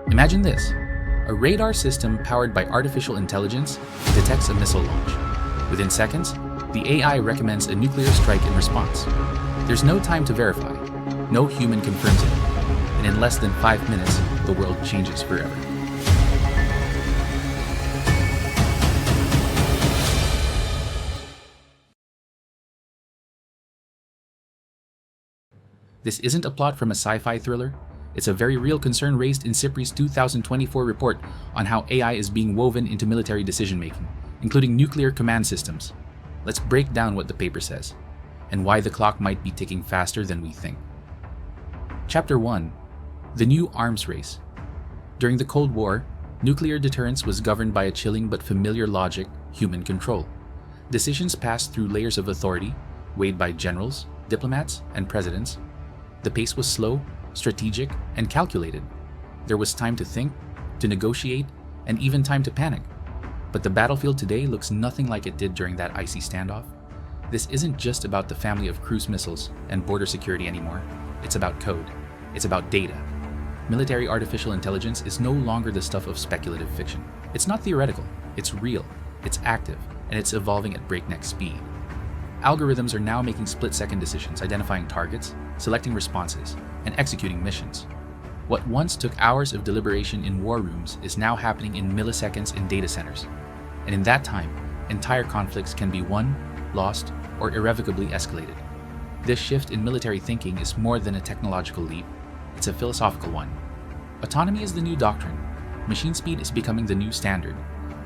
Imagine this. A radar system powered by artificial intelligence detects a missile launch. Within seconds, the AI recommends a nuclear strike in response. There's no time to verify. No human confirms it. And in less than 5 minutes, the world changes forever. This isn't a plot from a sci-fi thriller. It's a very real concern raised in SIPRI's 2024 report on how AI is being woven into military decision-making, including nuclear command systems. Let's break down what the paper says, and why the clock might be ticking faster than we think. Chapter 1. The New Arms Race. During the Cold War, nuclear deterrence was governed by a chilling but familiar logic: human control. Decisions passed through layers of authority, weighed by generals, diplomats, and presidents. The pace was slow, strategic, and calculated. There was time to think, to negotiate, and even time to panic. But the battlefield today looks nothing like it did during that icy standoff. This isn't just about the family of cruise missiles and border security anymore. It's about code. It's about data. Military artificial intelligence is no longer the stuff of speculative fiction. It's not theoretical. It's real. It's active, and it's evolving at breakneck speed. Algorithms are now making split-second decisions, identifying targets, selecting responses, and executing missions. What once took hours of deliberation in war rooms is now happening in milliseconds in data centers. And in that time, entire conflicts can be won, lost, or irrevocably escalated. This shift in military thinking is more than a technological leap. It's a philosophical one. Autonomy is the new doctrine. Machine speed is becoming the new standard.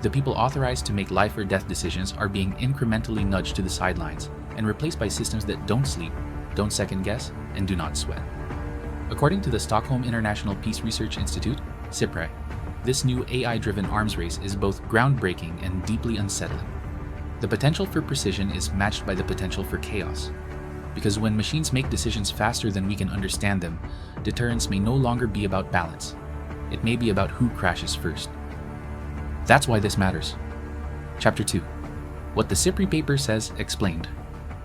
The people authorized to make life or death decisions are being incrementally nudged to the sidelines and replaced by systems that don't sleep, don't second guess, and do not sweat. According to the Stockholm International Peace Research Institute, SIPRI, this new AI-driven arms race is both groundbreaking and deeply unsettling. The potential for precision is matched by the potential for chaos. Because when machines make decisions faster than we can understand them, deterrence may no longer be about balance. It may be about who crashes first. That's why this matters. Chapter 2. What the SIPRI paper says explained.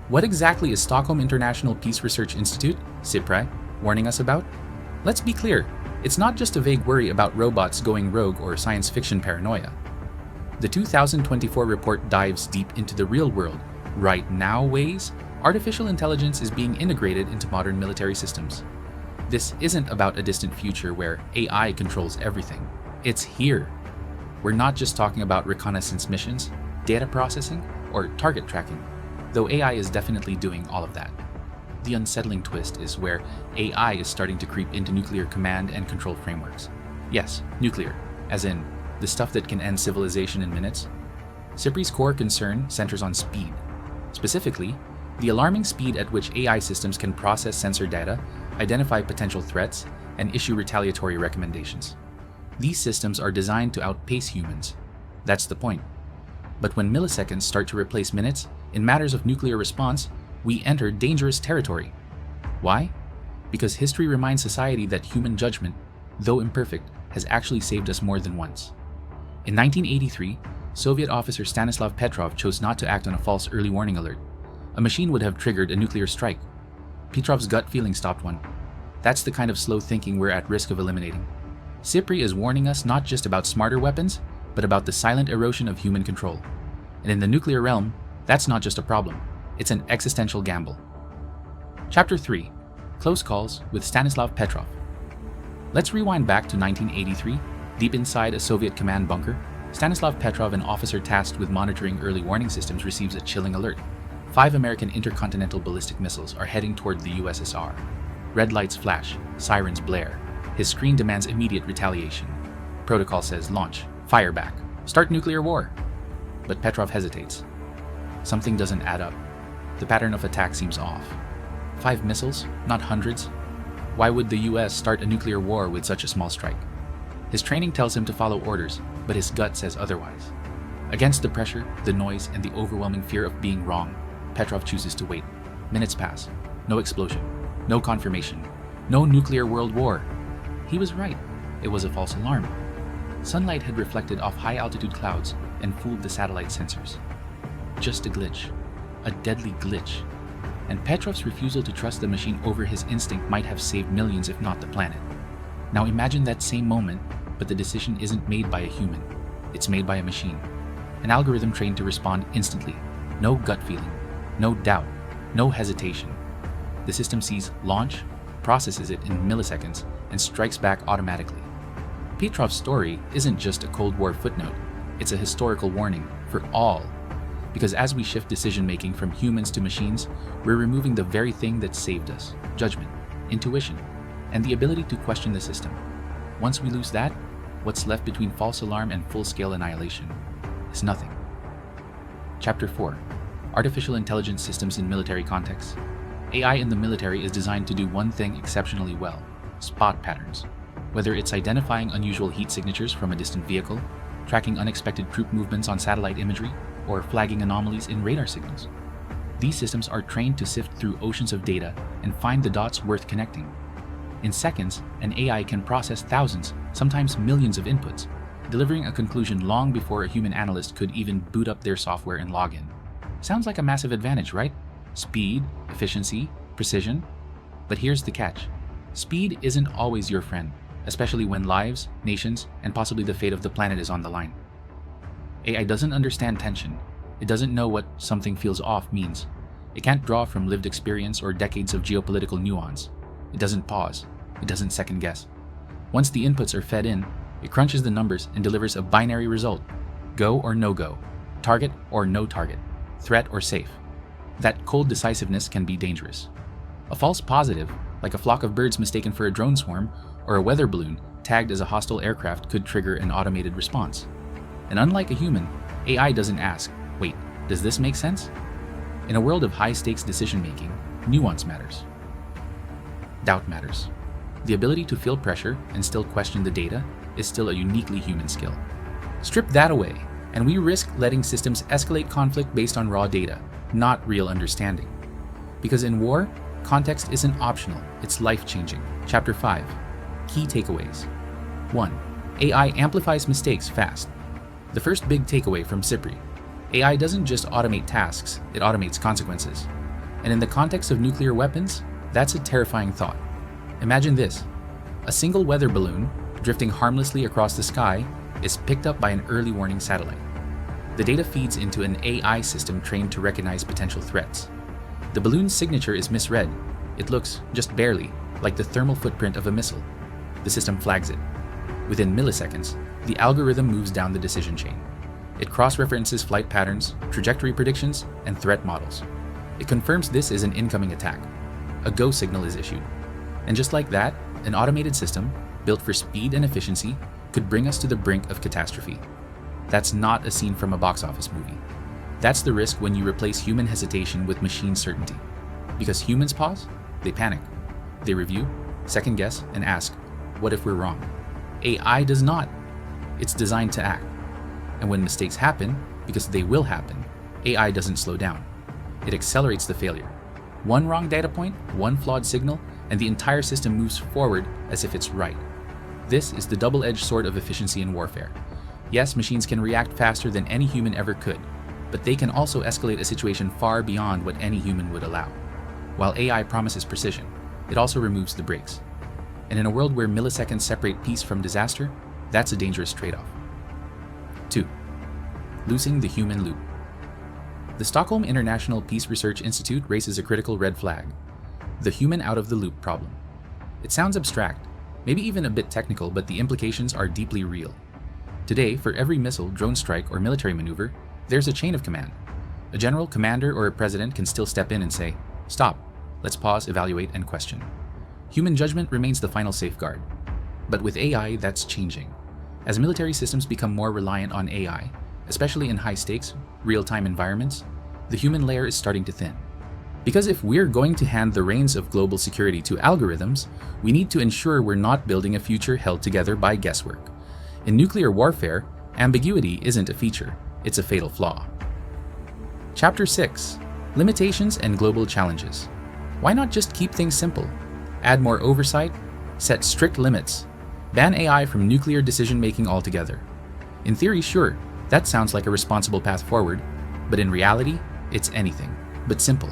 What exactly is Stockholm International Peace Research Institute, SIPRI, warning us about? Let's be clear, it's not just a vague worry about robots going rogue or science fiction paranoia. The 2024 report dives deep into the real world, right now ways artificial intelligence is being integrated into modern military systems. This isn't about a distant future where AI controls everything. It's here. We're not just talking about reconnaissance missions, data processing, or target tracking, though AI is definitely doing all of that. The unsettling twist is where AI is starting to creep into nuclear command and control frameworks. Yes, nuclear, as in the stuff that can end civilization in minutes. SIPRI's core concern centers on speed. Specifically, the alarming speed at which AI systems can process sensor data, identify potential threats, and issue retaliatory recommendations. These systems are designed to outpace humans. That's the point. But when milliseconds start to replace minutes, in matters of nuclear response, we enter dangerous territory. Why? Because history reminds society that human judgment, though imperfect, has actually saved us more than once. In 1983, Soviet officer Stanislav Petrov chose not to act on a false early warning alert. A machine would have triggered a nuclear strike. Petrov's gut feeling stopped one. That's the kind of slow thinking we're at risk of eliminating. SIPRI is warning us not just about smarter weapons, but about the silent erosion of human control. And in the nuclear realm, that's not just a problem, it's an existential gamble. Chapter 3. Close Calls with Stanislav Petrov. Let's rewind back to 1983. Deep inside a Soviet command bunker, Stanislav Petrov, an officer tasked with monitoring early warning systems, receives a chilling alert. 5 American intercontinental ballistic missiles are heading toward the USSR. Red lights flash, sirens blare. His screen demands immediate retaliation. Protocol says launch, fire back, start nuclear war. But Petrov hesitates. Something doesn't add up. The pattern of attack seems off. 5 missiles, not hundreds. Why would the US start a nuclear war with such a small strike? His training tells him to follow orders, but his gut says otherwise. Against the pressure, the noise, and the overwhelming fear of being wrong, Petrov chooses to wait. Minutes pass. No explosion. No confirmation. No nuclear world war. He was right. It was a false alarm. Sunlight had reflected off high-altitude clouds and fooled the satellite sensors. Just a glitch. A deadly glitch. And Petrov's refusal to trust the machine over his instinct might have saved millions, if not the planet. Now imagine that same moment, but the decision isn't made by a human. It's made by a machine. An algorithm trained to respond instantly. No gut feeling, no doubt, no hesitation. The system sees launch, processes it in milliseconds, and strikes back automatically. Petrov's story isn't just a Cold War footnote, it's a historical warning for all. Because as we shift decision-making from humans to machines, we're removing the very thing that saved us: judgment, intuition, and the ability to question the system. Once we lose that, what's left between false alarm and full-scale annihilation is nothing. Chapter 4. Artificial Intelligence Systems in Military Contexts. AI in the military is designed to do one thing exceptionally well: spot patterns. Whether it's identifying unusual heat signatures from a distant vehicle, tracking unexpected troop movements on satellite imagery, or flagging anomalies in radar signals. These systems are trained to sift through oceans of data and find the dots worth connecting. In seconds, an AI can process thousands, sometimes millions of inputs, delivering a conclusion long before a human analyst could even boot up their software and log in. Sounds like a massive advantage, right? Speed, efficiency, precision. But here's the catch. Speed isn't always your friend, especially when lives, nations, and possibly the fate of the planet is on the line. AI doesn't understand tension. It doesn't know what something feels off means. It can't draw from lived experience or decades of geopolitical nuance. It doesn't pause. It doesn't second guess. Once the inputs are fed in, it crunches the numbers and delivers a binary result: go or no go, target or no target, threat or safe. That cold decisiveness can be dangerous. A false positive, like a flock of birds mistaken for a drone swarm, or a weather balloon tagged as a hostile aircraft, could trigger an automated response. And unlike a human, AI doesn't ask, wait, does this make sense? In a world of high-stakes decision-making, nuance matters. Doubt matters. The ability to feel pressure and still question the data is still a uniquely human skill. Strip that away, and we risk letting systems escalate conflict based on raw data, not real understanding. Because in war, context isn't optional, it's life-changing. Chapter 5. Key takeaways. 1. AI amplifies mistakes fast. The first big takeaway from SIPRI: AI doesn't just automate tasks, it automates consequences. And in the context of nuclear weapons, that's a terrifying thought. Imagine this: a single weather balloon, drifting harmlessly across the sky, is picked up by an early warning satellite. The data feeds into an AI system trained to recognize potential threats. The balloon's signature is misread. It looks, just barely, like the thermal footprint of a missile. The system flags it. Within milliseconds, the algorithm moves down the decision chain. It cross-references flight patterns, trajectory predictions, and threat models. It confirms this is an incoming attack. A go signal is issued. And just like that, an automated system, built for speed and efficiency, could bring us to the brink of catastrophe. That's not a scene from a box office movie. That's the risk when you replace human hesitation with machine certainty. Because humans pause, they panic. They review, second guess, and ask, what if we're wrong? AI does not. It's designed to act. And when mistakes happen, because they will happen, AI doesn't slow down. It accelerates the failure. One wrong data point, one flawed signal, and the entire system moves forward as if it's right. This is the double-edged sword of efficiency in warfare. Yes, machines can react faster than any human ever could, but they can also escalate a situation far beyond what any human would allow. While AI promises precision, it also removes the brakes. And in a world where milliseconds separate peace from disaster, that's a dangerous trade-off. 2. Losing the human loop. The Stockholm International Peace Research Institute raises a critical red flag: the human out-of-the-loop problem. It sounds abstract, maybe even a bit technical, but the implications are deeply real. Today, for every missile, drone strike, or military maneuver, there's a chain of command. A general, commander, or a president can still step in and say, "Stop, let's pause, evaluate, and question." Human judgment remains the final safeguard. But with AI, that's changing. As military systems become more reliant on AI, especially in high-stakes, real-time environments, the human layer is starting to thin. Because if we're going to hand the reins of global security to algorithms, we need to ensure we're not building a future held together by guesswork. In nuclear warfare, ambiguity isn't a feature, it's a fatal flaw. Chapter 6. Limitations and Global Challenges. Why not just keep things simple? Add more oversight, set strict limits, ban AI from nuclear decision-making altogether. In theory, sure, that sounds like a responsible path forward, but in reality, it's anything but simple.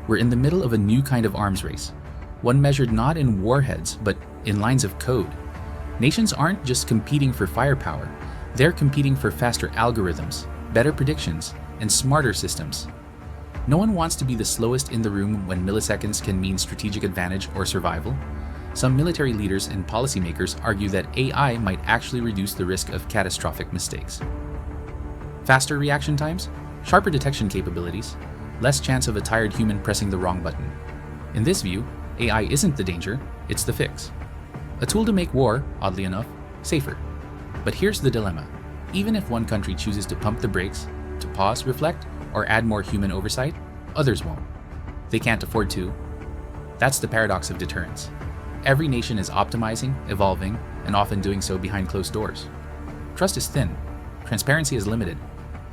We're in the middle of a new kind of arms race, one measured not in warheads, but in lines of code. Nations aren't just competing for firepower, they're competing for faster algorithms, better predictions, and smarter systems. No one wants to be the slowest in the room when milliseconds can mean strategic advantage or survival. Some military leaders and policymakers argue that AI might actually reduce the risk of catastrophic mistakes. Faster reaction times, sharper detection capabilities, less chance of a tired human pressing the wrong button. In this view, AI isn't the danger, it's the fix. A tool to make war, oddly enough, safer. But here's the dilemma. Even if one country chooses to pump the brakes, to pause, reflect, or add more human oversight, others won't. They can't afford to. That's the paradox of deterrence. Every nation is optimizing, evolving, and often doing so behind closed doors. Trust is thin, transparency is limited,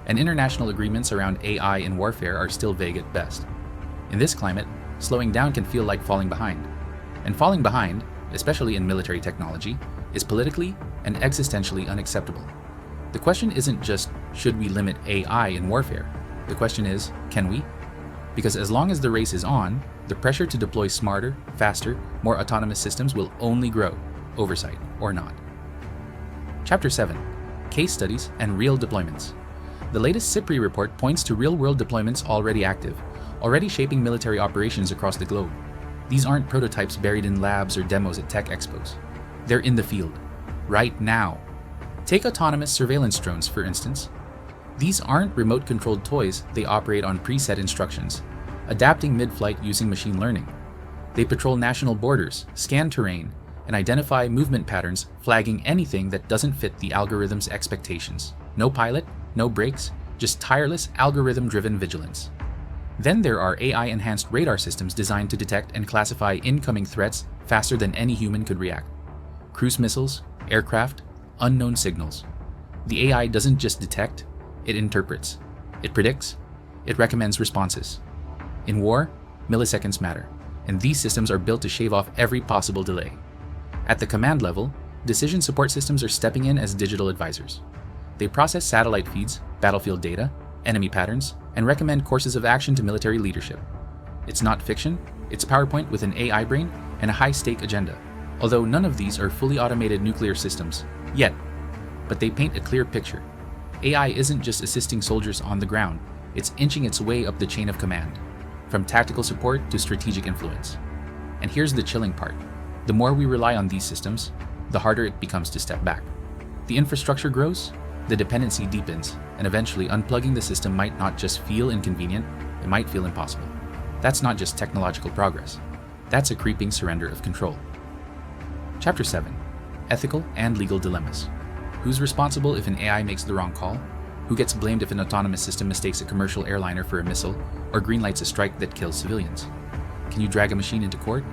and international agreements around AI in warfare are still vague at best. In this climate, slowing down can feel like falling behind. And falling behind, especially in military technology, is politically and existentially unacceptable. The question isn't just, should we limit AI in warfare? The question is, can we? Because as long as the race is on, the pressure to deploy smarter, faster, more autonomous systems will only grow, oversight or not. Chapter 7. Case Studies and Real Deployments. The latest SIPRI report points to real-world deployments already active, already shaping military operations across the globe. These aren't prototypes buried in labs or demos at tech expos. They're in the field, right now. Take autonomous surveillance drones, for instance. These aren't remote-controlled toys, they operate on preset instructions, adapting mid-flight using machine learning. They patrol national borders, scan terrain, and identify movement patterns, flagging anything that doesn't fit the algorithm's expectations. No pilot, no brakes, just tireless algorithm-driven vigilance. Then there are AI-enhanced radar systems designed to detect and classify incoming threats faster than any human could react. Cruise missiles, aircraft, unknown signals. The AI doesn't just detect, it interprets, it predicts, it recommends responses. In war, milliseconds matter, and these systems are built to shave off every possible delay. At the command level, decision support systems are stepping in as digital advisors. They process satellite feeds, battlefield data, enemy patterns, and recommend courses of action to military leadership. It's not fiction, it's PowerPoint with an AI brain and a high-stake agenda, although none of these are fully automated nuclear systems, yet. But they paint a clear picture. AI isn't just assisting soldiers on the ground, it's inching its way up the chain of command, from tactical support to strategic influence. And here's the chilling part. The more we rely on these systems, the harder it becomes to step back. The infrastructure grows, the dependency deepens, and eventually unplugging the system might not just feel inconvenient, it might feel impossible. That's not just technological progress. That's a creeping surrender of control. Chapter 7. Ethical and Legal Dilemmas. Who's responsible if an AI makes the wrong call? Who gets blamed if an autonomous system mistakes a commercial airliner for a missile or greenlights a strike that kills civilians? Can you drag a machine into court?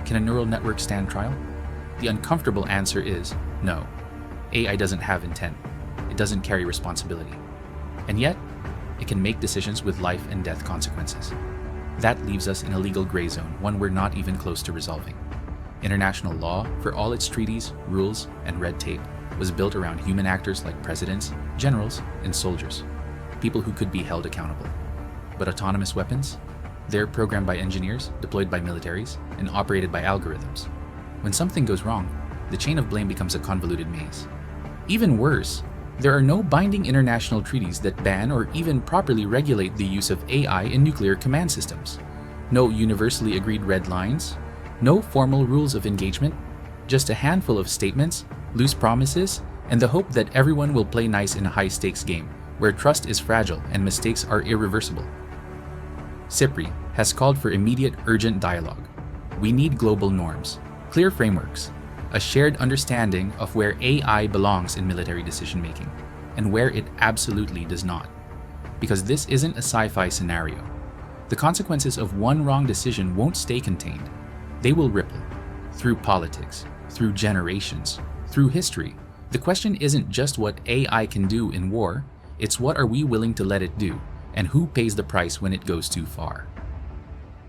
Can a neural network stand trial? The uncomfortable answer is no. AI doesn't have intent. It doesn't carry responsibility. And yet, it can make decisions with life and death consequences. That leaves us in a legal gray zone, one we're not even close to resolving. International law, for all its treaties, rules, and red tape, was built around human actors like presidents, generals, and soldiers, people who could be held accountable. But autonomous weapons? They're programmed by engineers, deployed by militaries, and operated by algorithms. When something goes wrong, the chain of blame becomes a convoluted maze. Even worse, there are no binding international treaties that ban or even properly regulate the use of AI in nuclear command systems. No universally agreed red lines, no formal rules of engagement, just a handful of statements, loose promises, and the hope that everyone will play nice in a high-stakes game where trust is fragile and mistakes are irreversible. SIPRI has called for immediate, urgent dialogue. We need global norms, clear frameworks, a shared understanding of where AI belongs in military decision-making and where it absolutely does not. Because this isn't a sci-fi scenario. The consequences of one wrong decision won't stay contained. They will ripple through politics, through generations, through history. The question isn't just what AI can do in war, it's what are we willing to let it do, and who pays the price when it goes too far.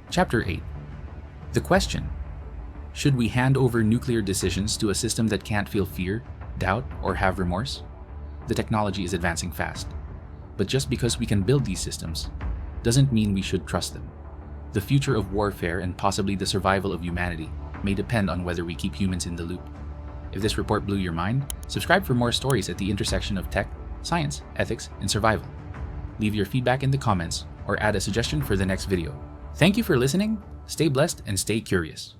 Chapter 8. The question: should we hand over nuclear decisions to a system that can't feel fear, doubt, or have remorse? The technology is advancing fast. But just because we can build these systems doesn't mean we should trust them. The future of warfare and possibly the survival of humanity may depend on whether we keep humans in the loop. If this report blew your mind, subscribe for more stories at the intersection of tech, science, ethics, and survival. Leave your feedback in the comments or add a suggestion for the next video. Thank you for listening, stay blessed, and stay curious.